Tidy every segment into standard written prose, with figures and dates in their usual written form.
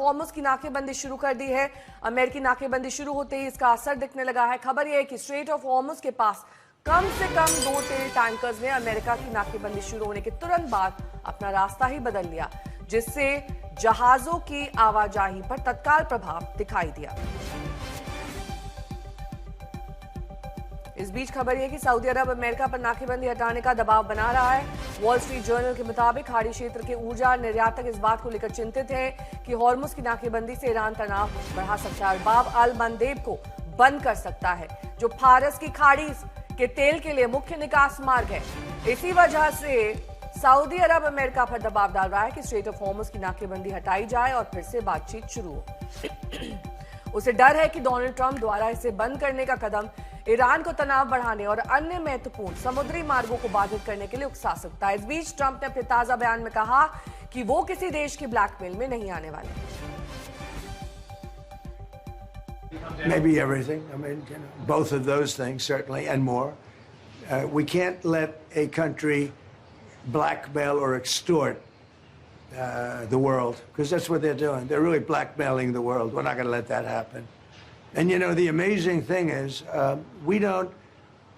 Hormuz की नाकेबंदी शुरू कर दी है। अमेरिकी नाकेबंदी शुरू होते ही इसका असर दिखने लगा है। खबर यह है कि स्ट्रेट ऑफ हॉर्मुज़ के पास कम से कम 2 तेल टैंकर्स ने अमेरिका की नाकेबंदी शुरू होने के तुरंत बाद अपना रास्ता ही बदल लिया, जिससे जहाजों की आवाजाही पर तत्काल प्रभाव दिखाई दिया। इस बीच खबर यह कि सऊदी अरब अमेरिका पर नाकेबंदी हटाने का दबाव बना रहा है। वॉल स्ट्रीट जर्नल के मुताबिक खाड़ी क्षेत्र के ऊर्जा निर्यातक इस बात को लेकर चिंतित हैं कि हॉर्मुज़ की नाकेबंदी से ईरान तनाव बढ़ा सकता है और बाब अल मंदेब को बंद कर सकता है, जो फारस की खाड़ी के तेल के लिए मुख्य निकास मार्ग है। इसी वजह से सऊदी अरब अमेरिका पर दबाव डाल रहा है कि स्ट्रेट ऑफ हॉर्मुज़ की नाकेबंदी हटाई जाए और फिर से बातचीत शुरू हो। उसे डर है कि डोनाल्ड ट्रंप द्वारा इसे बंद करने का कदम ईरान को तनाव बढ़ाने और अन्य महत्वपूर्ण समुद्री मार्गों को बाधित करने के लिए उकसा सकता है। इस बीच ट्रंप ने अपने ताजा बयान में कहा कि वो किसी देश की ब्लैकमेल में नहीं आने वाले। Maybe everything. I mean, both of those things certainly, and more. We can't let a country blackmail or extort the world, because that's what they're doing. They're really blackmailing the world. We're not going to let that happen. And the amazing thing is, we don't,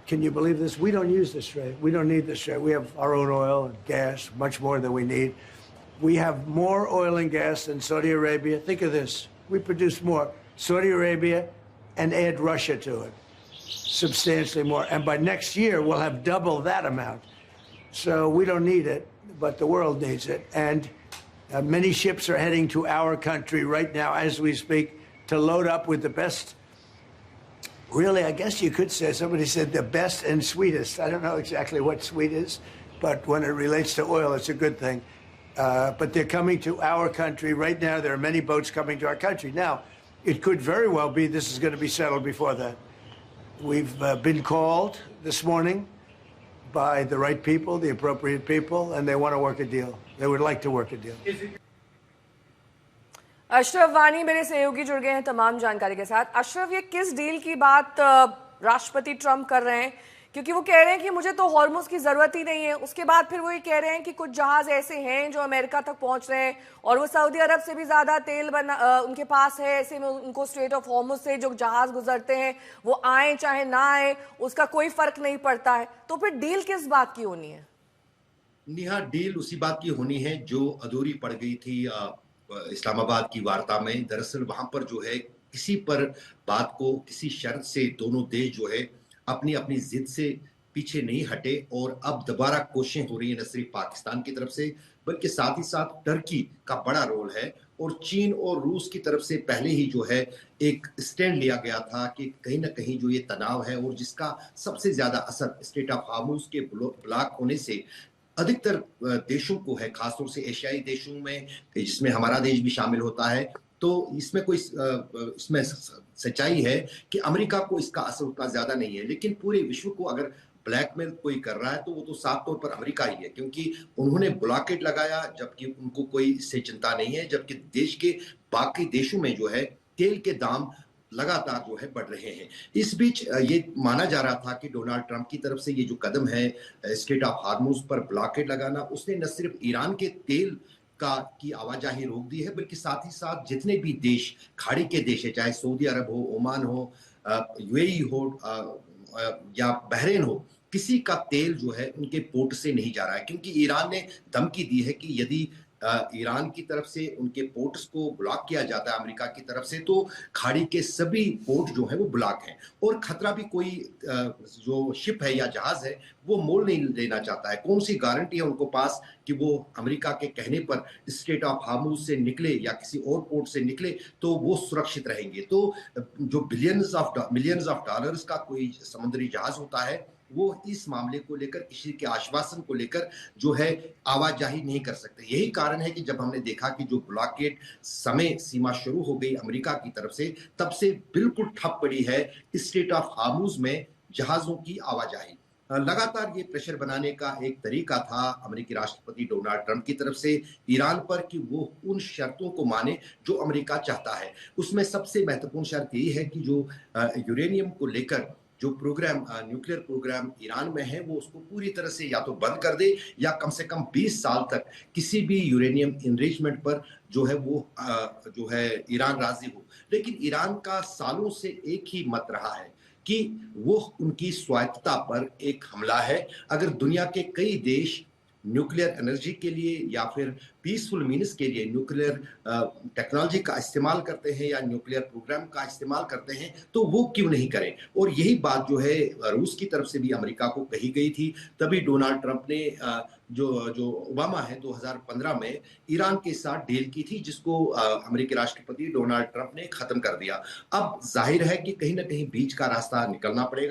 can you believe this? We don't use the Strait. We don't need the Strait. We have our own oil and gas, much more than we need. We have more oil and gas than Saudi Arabia. Think of this. We produce more. Saudi Arabia, and add Russia to it. Substantially more. And by next year, we'll have double that amount. So we don't need it, but the world needs it. And many ships are heading to our country right now as we speak, to load up with the best, really, I guess you could say, somebody said the best and sweetest. I don't know exactly what sweet is, but when it relates to oil, it's a good thing. But they're coming to our country right now. There are many boats coming to our country. Now, it could very well be this is going to be settled before that. We've been called this morning by the right people, the appropriate people, and they want to work a deal. They would like to work a deal. Ashraf वानी मेरे सहयोगी जुड़ गए हैं तमाम जानकारी के साथ। अशरफ, ये किस डील की बात राष्ट्रपति ट्रंप कर रहे हैं? क्योंकि वो कह रहे हैं कि मुझे तो हॉर्मुज़ की जरूरत ही नहीं है। उसके बाद फिर वो ये कह रहे हैं कि कुछ जहाज ऐसे हैं जो अमेरिका तक पहुंच रहे हैं और वो सऊदी अरब से भी ज्यादा तेल उनके पास है। ऐसे में उनको स्ट्रेट ऑफ हॉर्मुज़ से जो जहाज गुजरते हैं वो आए चाहे ना आए, उसका कोई फर्क नहीं पड़ता है। तो फिर डील किस बात की होनी है? नेहा, डील उसी बात की होनी है जो अधूरी पड़ गई थी इस्लामाबाद की वार्ता में। दरअसल वहां पर जो है किसी पर बात को किसी शर्त से दोनों देश जो है अपनी अपनी जिद से पीछे नहीं हटे और अब दोबारा कोशिशें हो रही है, न सिर्फ पाकिस्तान की तरफ से बल्कि साथ ही साथ टर्की का बड़ा रोल है और चीन और रूस की तरफ से पहले ही जो है एक स्टैंड लिया गया था कि कहीं ना कहीं जो ये तनाव है और जिसका सबसे ज्यादा असर स्ट्रेट ऑफ हॉर्मुज़ के ब्लॉक होने से अधिकतर देशों को है, खासतौर से एशियाई देशों में, जिसमें हमारा देश भी शामिल होता है। तो इसमें कोई इसमें सच्चाई है कि अमेरिका को इसका असर उतना ज्यादा नहीं है, लेकिन पूरे विश्व को अगर ब्लैकमेल कोई कर रहा है तो वो तो साफ तौर पर अमेरिका ही है, क्योंकि उन्होंने ब्लॉकेट लगाया जबकि उनको कोई इससे चिंता नहीं है, जबकि देश के बाकी देशों में जो है तेल के दाम लगातार जो है बढ़ रहे हैं। इस बीच ये माना जा रहा था कि डोनाल्ड ट्रंप की तरफ से ये जो कदम है स्ट्रेट ऑफ हॉर्मुज़ पर ब्लॉकेट लगाना, उसने न सिर्फ ईरान के तेल की आवाजाही रोक दी है बल्कि साथ ही साथ जितने भी देश खाड़ी के देश है, चाहे सऊदी अरब हो, ओमान हो, यूएई हो या बहरीन हो, किसी का तेल जो है उनके पोर्ट से नहीं जा रहा है, क्योंकि ईरान ने धमकी दी है कि यदि ईरान की तरफ से उनके पोर्ट्स को ब्लॉक किया जाता है अमेरिका की तरफ से, तो खाड़ी के सभी पोर्ट जो है वो ब्लॉक हैं और खतरा भी कोई जो शिप है या जहाज है वो मोल नहीं लेना चाहता है। कौन सी गारंटी है उनको पास कि वो अमेरिका के कहने पर स्ट्रेट ऑफ हॉर्मुज़ से निकले या किसी और पोर्ट से निकले तो वो सुरक्षित रहेंगे। तो जो मिलियंस ऑफ डॉलर्स का कोई समुद्री जहाज होता है वो इस मामले को लेकर किसी के आश्वासन को लेकर जो है आवाजाही नहीं कर सकते। यही कारण है कि जब हमने देखा कि जो ब्लॉकेट समय सीमा शुरू हो गई अमेरिका की तरफ से, तब से बिल्कुल ठप पड़ी है स्ट्रेट ऑफ हॉर्मुज़ में जहाजों की आवाजाही। लगातार ये प्रेशर बनाने का एक तरीका था अमेरिकी राष्ट्रपति डोनाल्ड ट्रंप की तरफ से ईरान पर कि वो उन शर्तों को माने जो अमेरिका चाहता है। उसमें सबसे महत्वपूर्ण शर्त यही है कि जो यूरेनियम को लेकर जो प्रोग्राम न्यूक्लियर प्रोग्राम ईरान में है वो उसको पूरी तरह से या तो बंद कर दे या कम से कम 20 साल तक किसी भी यूरेनियम इनरिचमेंट पर जो है वो जो है ईरान राजी हो। लेकिन ईरान का सालों से एक ही मत रहा है कि वो उनकी स्वायत्तता पर एक हमला है। अगर दुनिया के कई देश न्यूक्लियर एनर्जी के लिए या फिर पीसफुल मीन्स के लिए न्यूक्लियर टेक्नोलॉजी का इस्तेमाल करते हैं या न्यूक्लियर प्रोग्राम का इस्तेमाल करते हैं तो वो क्यों नहीं करें। और यही बात जो है रूस की तरफ से भी अमेरिका को कही गई थी। तभी डोनाल्ड ट्रंप ने जो ओबामा है 2015 में ईरान के साथ डील की थी, जिसको अमेरिकी राष्ट्रपति डोनाल्ड ट्रंप ने खत्म कर दिया। अब जाहिर है कि कहीं ना कहीं बीच का रास्ता निकलना पड़ेगा।